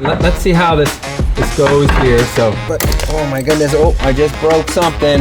Let's see how this goes here. So, but oh my goodness! Oh, I just broke something.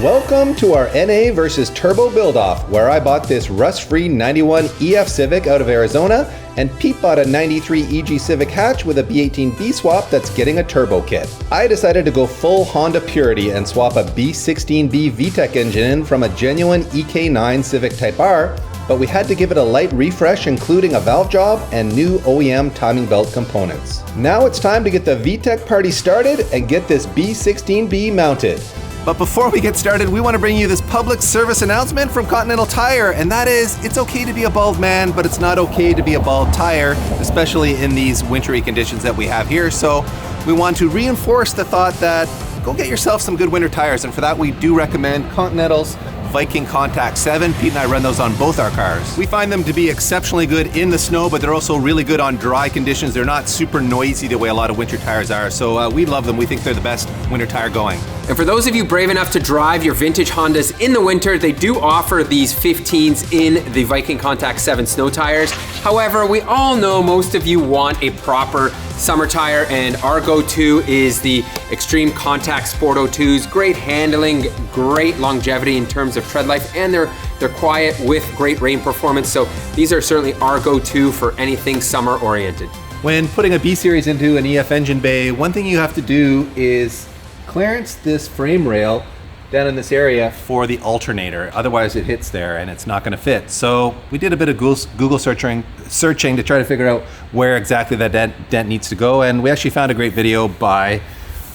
Welcome to our NA versus Turbo build-off, where I bought this rust-free 91 EF Civic out of Arizona, and Pete bought a 93 EG Civic hatch with a B18B swap that's getting a turbo kit. I decided to go full Honda purity and swap a B16B VTEC engine in from a genuine EK9 Civic Type R, but we had to give it a light refresh, including a valve job and new OEM timing belt components. Now it's time to get the VTEC party started and get this B16B mounted. But before we get started, we want to bring you this public service announcement from Continental Tire, and that is, it's okay to be a bald man, but it's not okay to be a bald tire, especially in these wintry conditions that we have here. So we want to reinforce the thought that go get yourself some good winter tires, and for that we do recommend Continental's Viking Contact 7. Pete and I run those on both our cars. We find them to be exceptionally good in the snow, but they're also really good on dry conditions. They're not super noisy the way a lot of winter tires are, so we love them. We think they're the best winter tire going. And for those of you brave enough to drive your vintage Hondas in the winter, they do offer these 15s in the Viking Contact 7 snow tires. However, we all know most of you want a proper summer tire, and our go-to is the Extreme Contact Sport 02s. Great handling, great longevity in terms of tread life, and they're quiet with great rain performance. So these are certainly our go-to for anything summer oriented. When putting a B series into an EF engine bay, one thing you have to do is clearance this frame rail down in this area for the alternator. Otherwise it hits there and it's not going to fit. So we did a bit of Google searching to try to figure out where exactly that dent needs to go, and we actually found a great video by,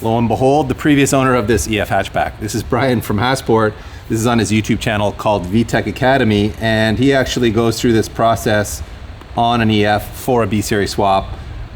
lo and behold, the previous owner of this EF hatchback. This is Brian from Hasport. This is on his YouTube channel called VTEC Academy, and he actually goes through this process on an EF for a B series swap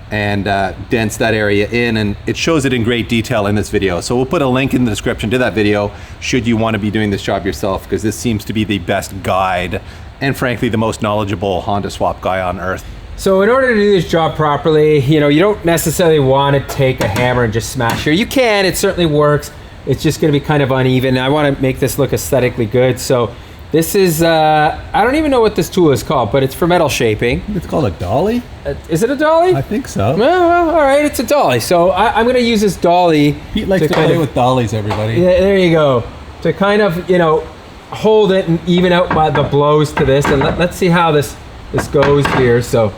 and dents that area in, and it shows it in great detail in this video. So we'll put a link in the description to that video should you want to be doing this job yourself, because this seems to be the best guide and frankly the most knowledgeable Honda swap guy on earth. So in order to do this job properly, you don't necessarily want to take a hammer and just smash here. You can, it certainly works. It's just going to be kind of uneven. I want to make this look aesthetically good. So this is, I don't even know what this tool is called, but it's for metal shaping. It's called a dolly? Is it a dolly? I think so. Well, all right, it's a dolly. So I'm going to use this dolly. Pete likes to play with dollies, everybody. Yeah, there you go. To kind of, hold it and even out the blows to this. And let's see how this goes here. So,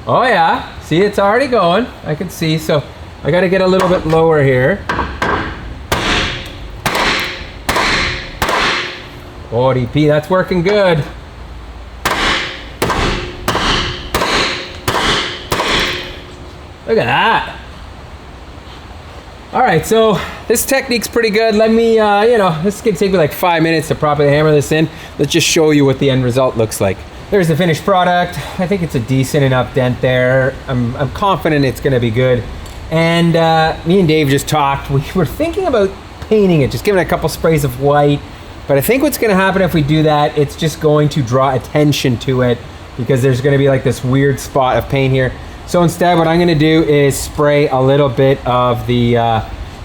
oh yeah, see, it's already going. I can see. So I got to get a little bit lower here. Oh, DP, that's working good. Look at that. All right, so this technique's pretty good. Let me, this is gonna take me like 5 minutes to properly hammer this in. Let's just show you what the end result looks like. There's the finished product. I think it's a decent enough dent there. I'm confident it's gonna be good. And me and Dave just talked. We were thinking about painting it, just giving it a couple sprays of white. But I think what's going to happen if we do that, it's just going to draw attention to it, because there's going to be like this weird spot of paint here. So instead, what I'm going to do is spray a little bit of the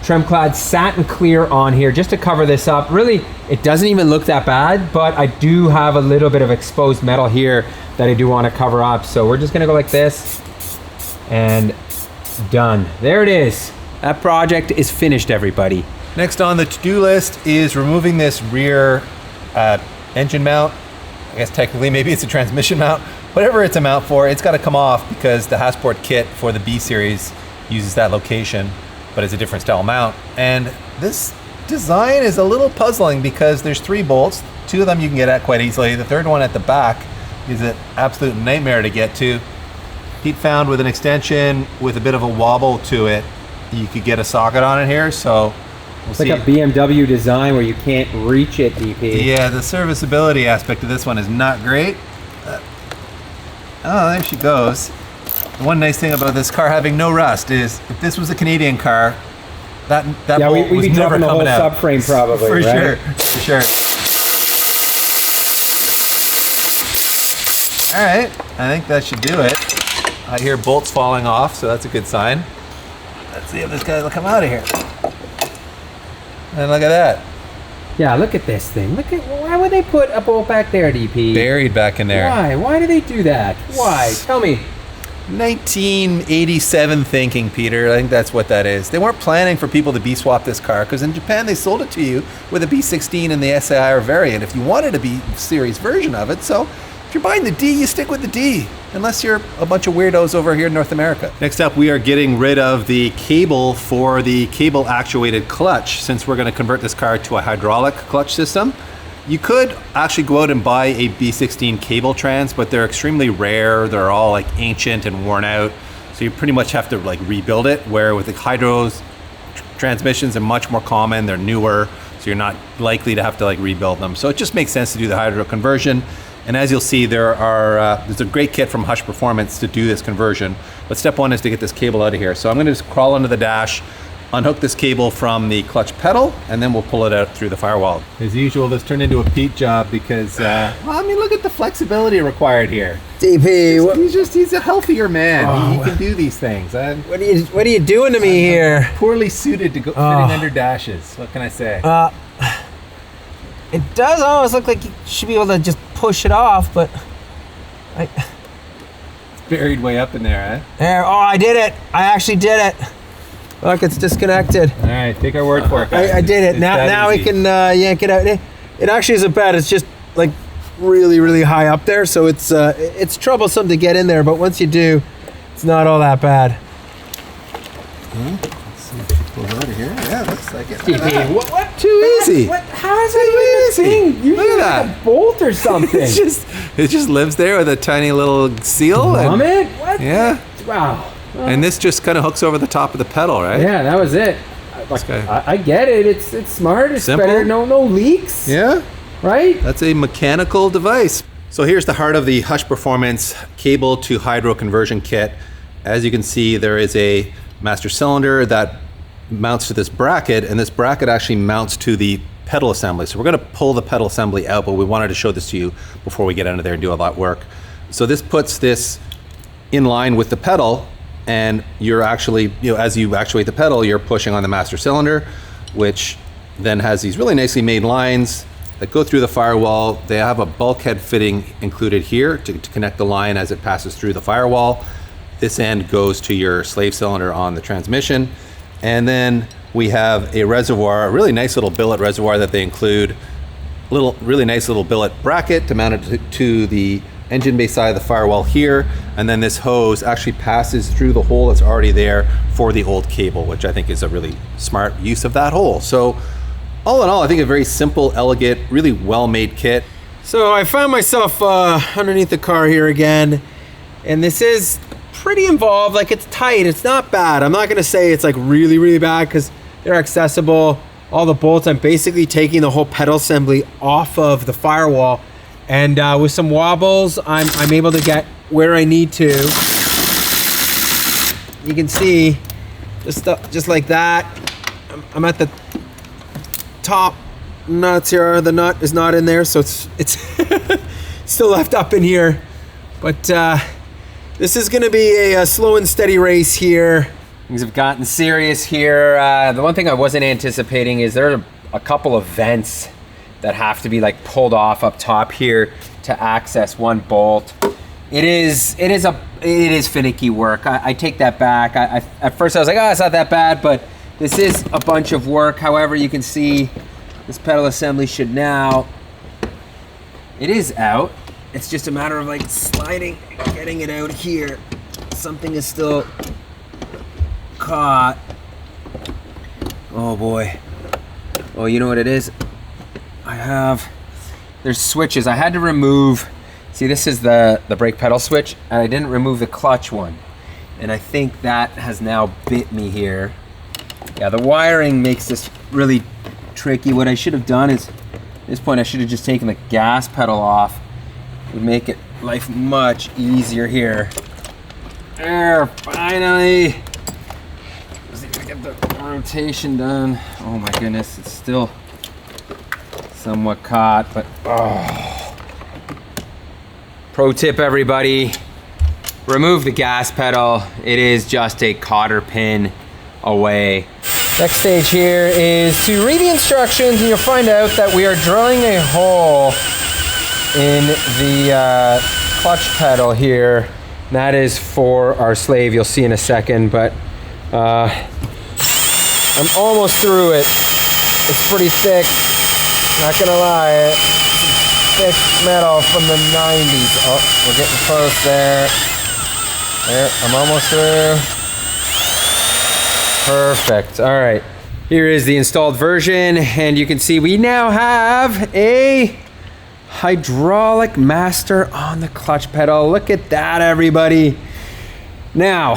Tremclad Satin Clear on here just to cover this up. Really, it doesn't even look that bad, but I do have a little bit of exposed metal here that I do want to cover up. So we're just going to go like this, and done. There it is. That project is finished, everybody. Next on the to-do list is removing this rear engine mount. I guess technically maybe it's a transmission mount. Whatever it's a mount for, it's got to come off because the Hasport kit for the B series uses that location, but it's a different style mount. And this design is a little puzzling because there's 3 bolts. 2 of them you can get at quite easily. The third one at the back is an absolute nightmare to get to. Pete found with an extension with a bit of a wobble to it, you could get a socket on it here. So it's like a BMW design where you can't reach it, DP. Yeah, the serviceability aspect of this one is not great. Oh, there she goes. The one nice thing about this car having no rust is if this was a Canadian car, that bolt was never coming out. Subframe probably, for right? For sure. All right, I think that should do it. I hear bolts falling off, so that's a good sign. Let's see if this guy will come out of here. And look at that. Yeah, look at this thing. Look at, why would they put a bolt back there, DP? Buried back in there. Why? Why do they do that? Why? Tell me. 1987 thinking, Peter. I think that's what that is. They weren't planning for people to B-swap this car because in Japan they sold it to you with a B16 and the SIR variant if you wanted a B-series version of it. So if you're buying the D, you stick with the D, unless you're a bunch of weirdos over here in North America. Next up, we are getting rid of the cable for the cable-actuated clutch since we're going to convert this car to a hydraulic clutch system. You could actually go out and buy a B16 cable trans, but they're extremely rare. They're all like ancient and worn out. So you pretty much have to like rebuild it, where with the hydros, transmissions are much more common. They're newer, so you're not likely to have to like rebuild them. So it just makes sense to do the hydro conversion. And as you'll see, there's a great kit from Hush Performance to do this conversion. But step one is to get this cable out of here. So I'm gonna just crawl under the dash, unhook this cable from the clutch pedal, and then we'll pull it out through the firewall. As usual, this turned into a Pete job because, well, I mean, look at the flexibility required here. DP, He's a healthier man. He can do these things. what are you doing to me here? Poorly suited to go fitting under dashes. What can I say? It does almost look like you should be able to just push it off, but It's buried way up in there, eh? there. Oh, I did it. I actually did it. Look, it's disconnected. All right, take our word for it, guys. I did it. It's Now we easy. can yank it out. It actually isn't bad. It's just like really, really high up there, so it's troublesome to get in there. But once you do, it's not all that bad. Let's see if it pulls out of here. Yeah, looks like it. DP, what? Too easy. How is that even a thing? You Look at need that. a bolt or something. it just lives there with a tiny little seal. and- Grommet? What? Yeah. Wow. And this just kind of hooks over the top of the pedal, right? Yeah, that was it. guy. I get it. It's smart. It's Simple. better. No leaks. Yeah. Right? That's a mechanical device. So here's the heart of the Hush Performance cable to hydro conversion kit. As you can see, there is a master cylinder that mounts to this bracket, and this bracket actually mounts to the pedal assembly. So we're going to pull the pedal assembly out, but we wanted to show this to you before we get under there and do all that work. So this puts this in line with the pedal, and you're actually, as you actuate the pedal, you're pushing on the master cylinder, which then has these really nicely made lines that go through the firewall. They have a bulkhead fitting included here to connect the line as it passes through the firewall. This end goes to your slave cylinder on the transmission. And then we have a reservoir, a really nice little billet reservoir that they include, really nice little billet bracket to mount it to the engine bay side of the firewall here. And then this hose actually passes through the hole that's already there for the old cable, which I think is a really smart use of that hole. So all in all, I think a very simple, elegant, really well-made kit. So I found myself underneath the car here again, and this is pretty involved. Like, it's tight. It's not bad. I'm not gonna say it's like really, really bad because they're accessible. All the bolts, I'm basically taking the whole pedal assembly off of the firewall, and with some wobbles, I'm able to get where I need to. You can see just like that. I'm at the top nuts here. The nut is not in there, so it's still left up in here. But this is going to be a slow and steady race here. Things have gotten serious here. The one thing I wasn't anticipating is there are a couple of vents that have to be like pulled off up top here to access one bolt. It is finicky work. I take that back. At first I was like, oh, it's not that bad, but this is a bunch of work. However, you can see this pedal assembly should now, it is out. It's just a matter of like sliding, getting it out here. Something is still caught. Oh boy. Oh, you know what it is? There's switches. I had to remove, see, this is the brake pedal switch, and I didn't remove the clutch one. And I think that has now bit me here. Yeah, the wiring makes this really tricky. What I should have done is, at this point, I should have just taken the gas pedal off. It would make life much easier here. There, finally. Just need to get the rotation done. Oh my goodness, it's still somewhat caught, but oh. Pro tip, everybody, remove the gas pedal. It is just a cotter pin away. Next stage here is to read the instructions, and you'll find out that we are drilling a hole in the clutch pedal here. And that is for our slave. You'll see in a second, but I'm almost through it. It's pretty thick, not gonna lie. Thick metal from the 90s. Oh, we're getting close there. There, I'm almost through. Perfect. All right. Here is the installed version, and you can see we now have a hydraulic master on the clutch pedal. Look at that, everybody. Now,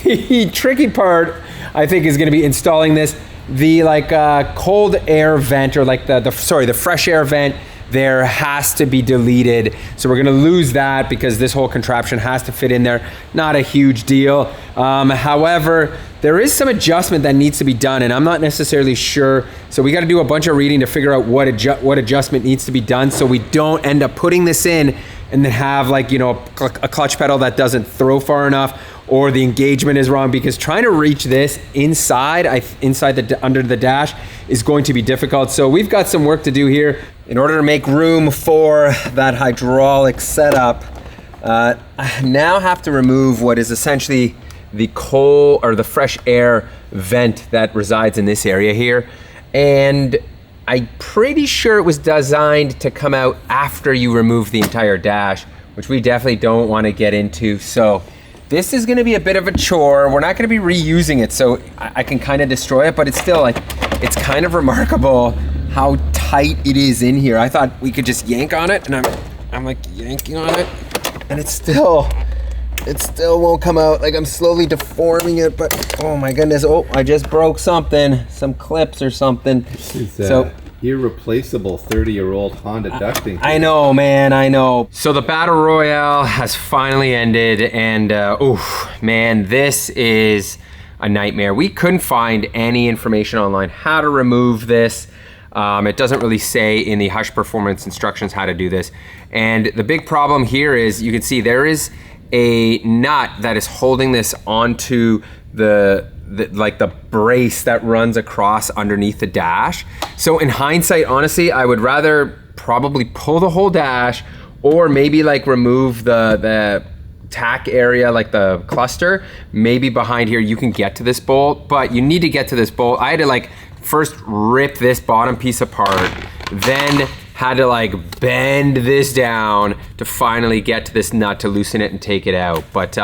the tricky part, I think, is going to be installing this. The cold air vent, or like the fresh air vent, there has to be deleted. So we're gonna lose that because this whole contraption has to fit in there. Not a huge deal. However, there is some adjustment that needs to be done, and I'm not necessarily sure. So we gotta do a bunch of reading to figure out what adjustment needs to be done, so we don't end up putting this in and then have a clutch pedal that doesn't throw far enough, or the engagement is wrong, because trying to reach this under the dash is going to be difficult. So we've got some work to do here in order to make room for that hydraulic setup. I now have to remove what is essentially the fresh air vent that resides in this area here. And I'm pretty sure it was designed to come out after you remove the entire dash, which we definitely don't want to get into. So this is going to be a bit of a chore. We're not going to be reusing it, so I can kind of destroy it, but it's still it's kind of remarkable how tight it is in here. I thought we could just yank on it, and I'm like yanking on it, and it still won't come out. Like, I'm slowly deforming it, but oh my goodness. Oh, I just broke something, some clips or something. So irreplaceable 30-year-old Honda ducting. I know, man, I know. So the battle royale has finally ended, and man, this is a nightmare. We couldn't find any information online how to remove this. It doesn't really say in the Hush Performance instructions how to do this. And the big problem here is, you can see there is a nut that is holding this onto the brace that runs across underneath the dash. So in hindsight, honestly, I would rather probably pull the whole dash, or maybe remove the tack area, like the cluster. Maybe behind here you can get to this bolt, but you need to get to this bolt. I had to first rip this bottom piece apart, then had to bend this down to finally get to this nut to loosen it and take it out. But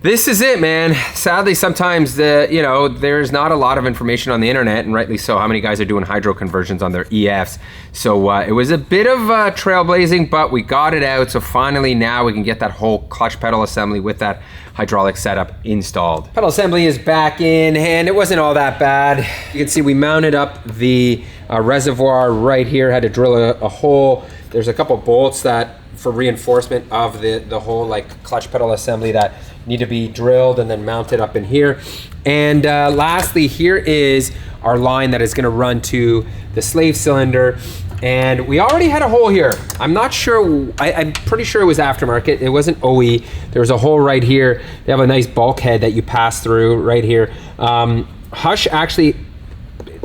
this is it, man. Sadly, sometimes there's not a lot of information on the internet, and rightly so. How many guys are doing hydro conversions on their EFs? So it was a bit of trailblazing, but we got it out. So finally, now we can get that whole clutch pedal assembly with that hydraulic setup installed. Pedal assembly is back in, and it wasn't all that bad. You can see we mounted up the reservoir right here. Had to drill a hole. There's a couple bolts that for reinforcement of the whole clutch pedal assembly that need to be drilled and then mounted up in here. And lastly, here is our line that is going to run to the slave cylinder. And we already had a hole here. I'm not sure, I'm pretty sure it was aftermarket. It wasn't OE. There was a hole right here. They have a nice bulkhead that you pass through right here. Hush actually,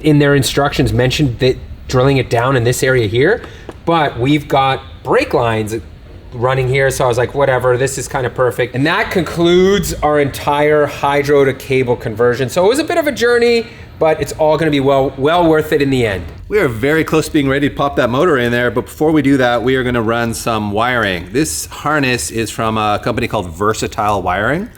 in their instructions, mentioned that drilling it down in this area here, but we've got brake lines running here, so I was like, whatever, this is kind of perfect. And that concludes our entire hydro to cable conversion. So it was a bit of a journey, but it's all gonna be well worth it in the end. We are very close to being ready to pop that motor in there, but before we do that, we are gonna run some wiring. This harness is from a company called Versatile Wiring,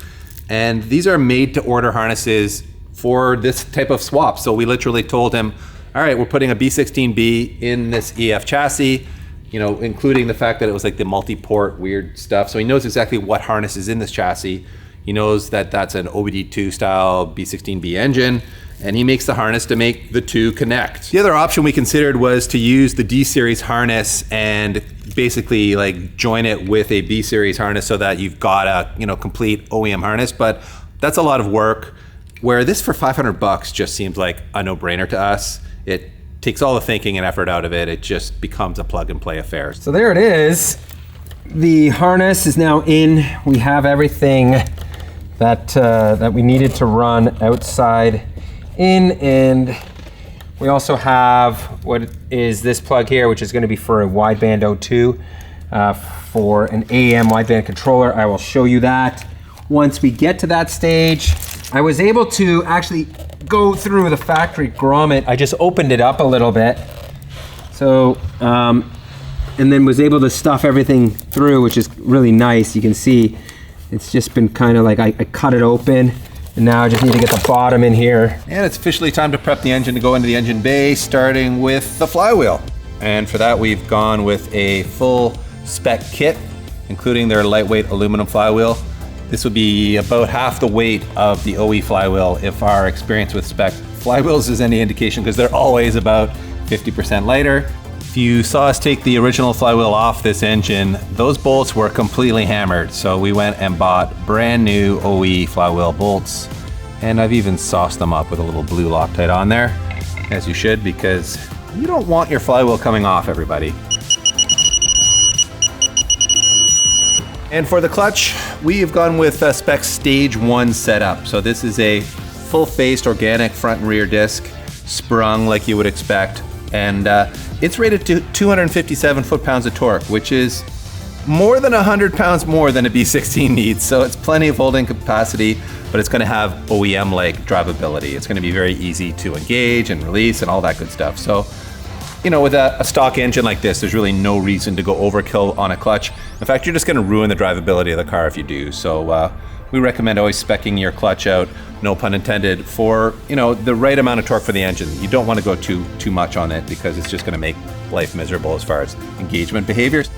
and these are made to order harnesses for this type of swap. So we literally told him, all right, we're putting a B16B in this EF chassis, including the fact that it was the multi-port weird stuff. So he knows exactly what harness is in this chassis. He knows that that's an OBD2 style B16B engine, and he makes the harness to make the two connect. The other option we considered was to use the D series harness and basically join it with a B series harness so that you've got a complete OEM harness, but that's a lot of work. Where this for $500 just seems like a no-brainer to us. It takes all the thinking and effort out of it. It just becomes a plug-and-play affair. So there it is. The harness is now in. We have everything that we needed to run outside in, and we also have what is this plug here, which is going to be for a wideband O2 for an AM wideband controller. I will show you that once we get to that stage. I was able to actually go through the factory grommet. I just opened it up a little bit. So, and then was able to stuff everything through, which is really nice. You can see it's just been kind of like I cut it open, and now I just need to get the bottom in here. And it's officially time to prep the engine to go into the engine bay, starting with the flywheel. And for that, we've gone with a full spec kit, including their lightweight aluminum flywheel. This would be about half the weight of the OE flywheel if our experience with spec flywheels is any indication, because they're always about 50% lighter. If you saw us take the original flywheel off this engine, those bolts were completely hammered. So we went and bought brand new OE flywheel bolts, and I've even sauced them up with a little blue Loctite on there, as you should, because you don't want your flywheel coming off, everybody. And for the clutch, we have gone with spec stage 1 setup. So this is a full-faced organic front and rear disc, sprung like you would expect, and it's rated to 257 foot-pounds of torque, which is more than 100 pounds more than a B16 needs. So it's plenty of holding capacity, but it's going to have OEM-like drivability. It's going to be very easy to engage and release and all that good stuff. So, you know, with a stock engine like this, there's really no reason to go overkill on a clutch. In fact, you're just going to ruin the drivability of the car if you do. So we recommend always speccing your clutch out, no pun intended, for, you know, the right amount of torque for the engine. You don't want to go too much on it, because it's just going to make life miserable as far as engagement behaviors.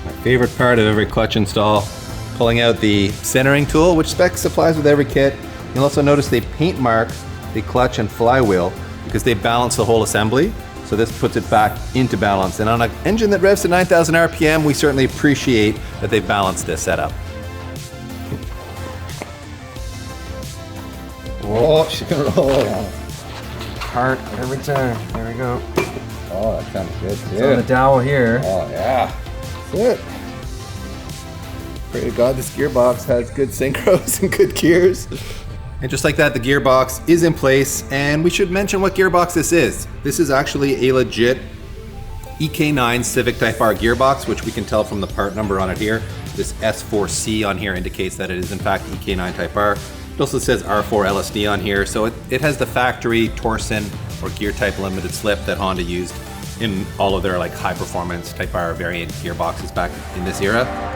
My favorite part of every clutch install, pulling out the centering tool, which spec supplies with every kit. You'll also notice they paint mark the clutch and flywheel because they balance the whole assembly. So this puts it back into balance. And on an engine that revs to 9,000 RPM, we certainly appreciate that they balanced this setup. Whoa, she's gonna roll it out. Part every time. There we go. Oh, that sounds good too. It's on the dowel here. Oh yeah, that's it. Pray to God this gearbox has good synchros and good gears. And just like that, the gearbox is in place, and we should mention what gearbox this is. This is actually a legit EK9 Civic Type R gearbox, which we can tell from the part number on it here. This S4C on here indicates that it is in fact EK9 Type R. It also says R4 LSD on here, so it has the factory torsion or gear type limited slip that Honda used in all of their like high performance Type R variant gearboxes back in this era.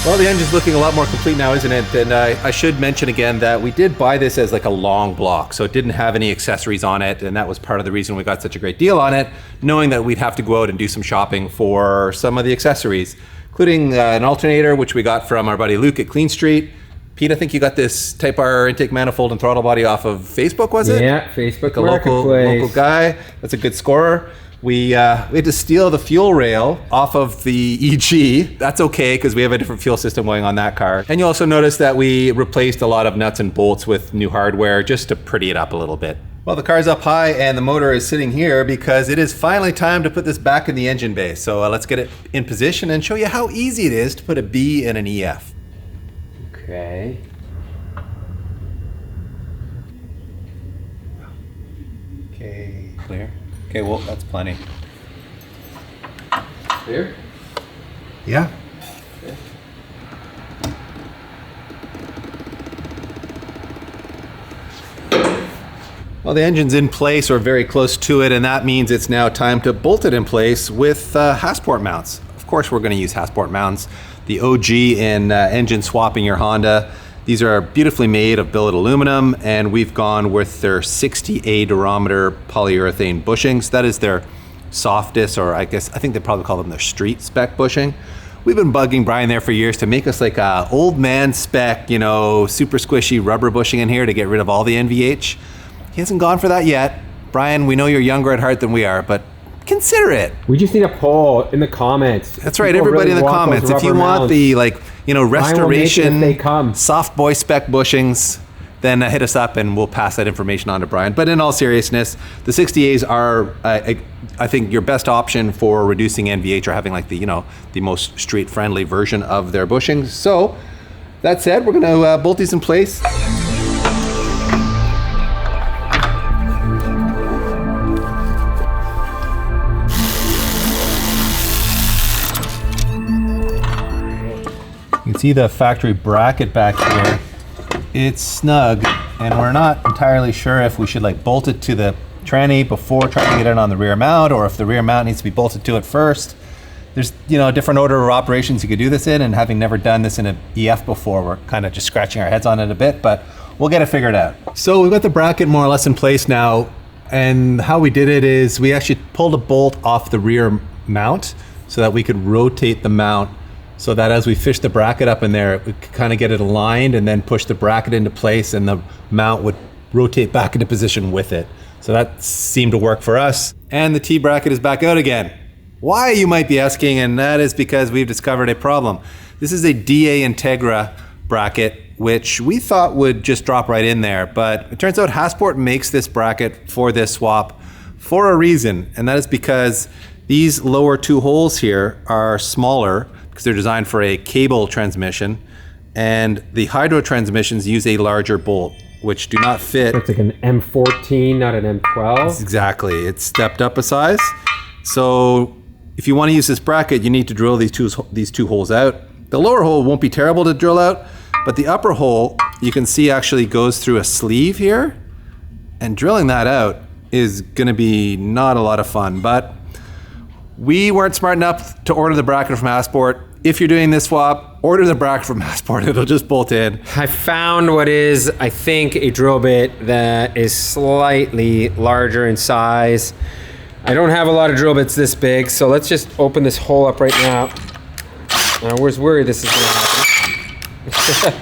Well, the engine's looking a lot more complete now, isn't it? And I should mention again that we did buy this as like a long block, so it didn't have any accessories on it, and that was part of the reason we got such a great deal on it, knowing that we'd have to go out and do some shopping for some of the accessories, including an alternator, which we got from our buddy Luke at Clean Street. Pete, I think you got this Type R intake manifold and throttle body off of Facebook, was it? Yeah, Facebook a local guy. That's a good scorer. We had to steal the fuel rail off of the EG. That's okay, because we have a different fuel system going on that car. And you'll also notice that we replaced a lot of nuts and bolts with new hardware just to pretty it up a little bit. Well, the car's up high and the motor is sitting here because it is finally time to put this back in the engine bay. So let's get it in position and show you how easy it is to put a B in an EF. Okay. Okay, clear. Okay, well, that's plenty. Clear? Yeah. Well, the engine's in place or very close to it, and that means it's now time to bolt it in place with Hasport mounts. Of course, we're going to use Hasport mounts, the OG in engine swapping your Honda. These are beautifully made of billet aluminum, and we've gone with their 60A durometer polyurethane bushings. That is their softest, or I think they probably call them their street spec bushing. We've been bugging Brian there for years to make us like a old man spec, you know, super squishy rubber bushing in here to get rid of all the NVH. He hasn't gone for that yet. Brian, we know you're younger at heart than we are, but consider it. We just need a poll in the comments. That's right, everybody in the comments. If you want the restoration soft boy spec bushings, then hit us up and we'll pass that information on to Brian. But in all seriousness, the 60As are, I think, your best option for reducing NVH or having like the most street friendly version of their bushings. So that said, we're gonna bolt these in place. You can see the factory bracket back here. It's snug, and we're not entirely sure if we should like bolt it to the tranny before trying to get it on the rear mount, or if the rear mount needs to be bolted to it first. There's a different order of operations you could do this in, and having never done this in an EF before, we're kind of just scratching our heads on it a bit, but we'll get it figured out. So we've got the bracket more or less in place now, and how we did it is we actually pulled a bolt off the rear mount so that we could rotate the mount, so that as we fish the bracket up in there, we could kind of get it aligned and then push the bracket into place, and the mount would rotate back into position with it. So that seemed to work for us. And the T-bracket is back out again. Why, you might be asking, and that is because we've discovered a problem. This is a DA Integra bracket, which we thought would just drop right in there, but it turns out Hasport makes this bracket for this swap for a reason, and that is because these lower two holes here are smaller because they're designed for a cable transmission, and the hydro transmissions use a larger bolt, which do not fit. So it's like an M14, not an M12. Exactly, it's stepped up a size. So if you want to use this bracket, you need to drill these two holes out. The lower hole won't be terrible to drill out, but the upper hole, you can see actually goes through a sleeve here, and drilling that out is going to be not a lot of fun, but we weren't smart enough to order the bracket from Hasport. If you're doing this swap, order the bracket from Hasport. It'll just bolt in. I found what is, I think, a drill bit that is slightly larger in size. I don't have a lot of drill bits this big, so let's just open this hole up right now. I was worried this is gonna happen.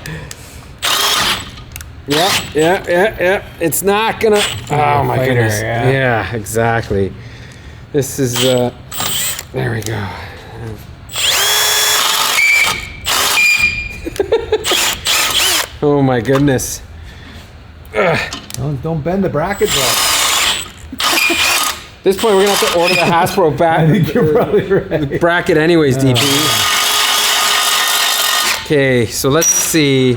Yeah. It's not gonna, oh my goodness. Yeah, exactly. This is, there we go. Oh my goodness. Don't bend the bracket, bro. At this point, we're gonna have to order the Hasbro I think you're probably right. bracket anyways, DP. Okay, so let's see.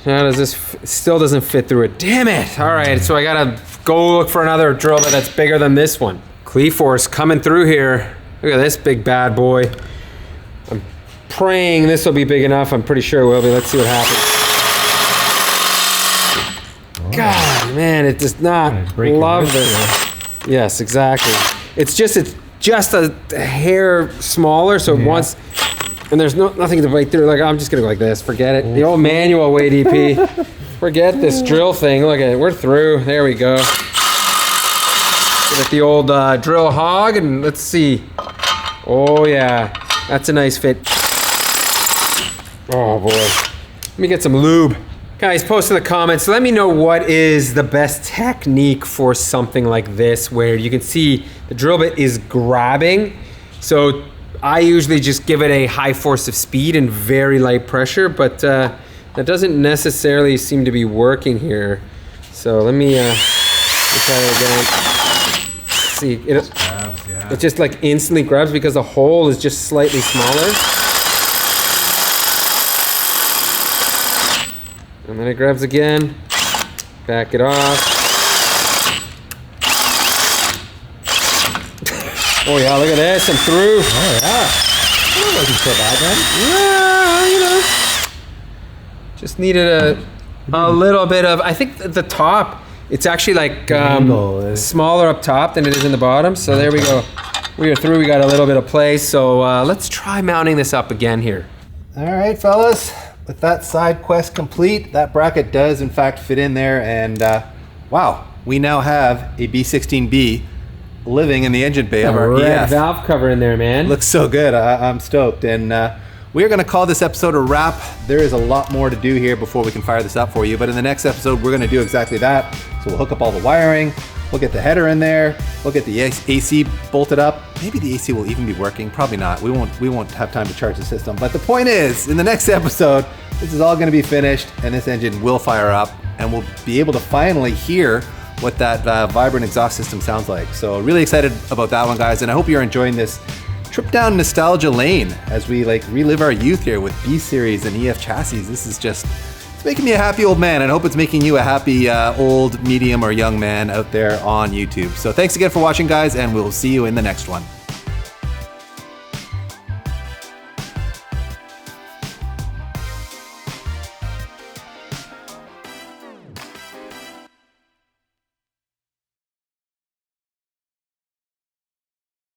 How does this, still doesn't fit through it. Damn it. All right, so I gotta go look for another drill bit that's bigger than this one. Cleforce coming through here. Look at this big bad boy. I'm praying this will be big enough. I'm pretty sure it will be. Let's see what happens. God, man, it does not love this. Yes, exactly. It's just a hair smaller, so it wants, and there's nothing to bite through. Like, I'm just gonna go like this. Forget it. The old manual way, DP. Forget this drill thing. Look at it. We're through. There we go. Give it the old drill hog, and let's see. Oh yeah, that's a nice fit. Oh boy. Let me get some lube. Guys, post in the comments. Let me know what is the best technique for something like this, where you can see the drill bit is grabbing. So I usually just give it a high force of speed and very light pressure, but that doesn't necessarily seem to be working here. So let me try it again. Let's see, it just like instantly grabs because the hole is just slightly smaller. And then it grabs again. Back it off. Oh yeah, look at this, I'm through. Oh yeah. That wasn't so bad, man. Yeah, you know, just needed a little bit of, I think the top, it's actually like smaller up top than it is in the bottom. So there we go. We are through, we got a little bit of play. So let's try mounting this up again here. All right, fellas. With that side quest complete, that bracket does in fact fit in there, and wow, we now have a B16B living in the engine bay of our red EF. valve cover in there, man. Looks so good. I'm stoked, and we're going to call this episode a wrap. There is a lot more to do here before we can fire this up for you, but in the next episode we're going to do exactly that. So we'll hook up all the wiring, we'll get the header in there, we'll get the AC bolted up. Maybe the AC will even be working. Probably not. We won't have time to charge the system. But the point is, in the next episode, this is all going to be finished, and this engine will fire up, and we'll be able to finally hear what that vibrant exhaust system sounds like. So really excited about that one, guys, and I hope you're enjoying this trip down nostalgia lane as we like relive our youth here with B series and EF chassis. This is just, it's making me a happy old man, and I hope it's making you a happy old, medium, or young man out there on YouTube. So thanks again for watching, guys, and we'll see you in the next one.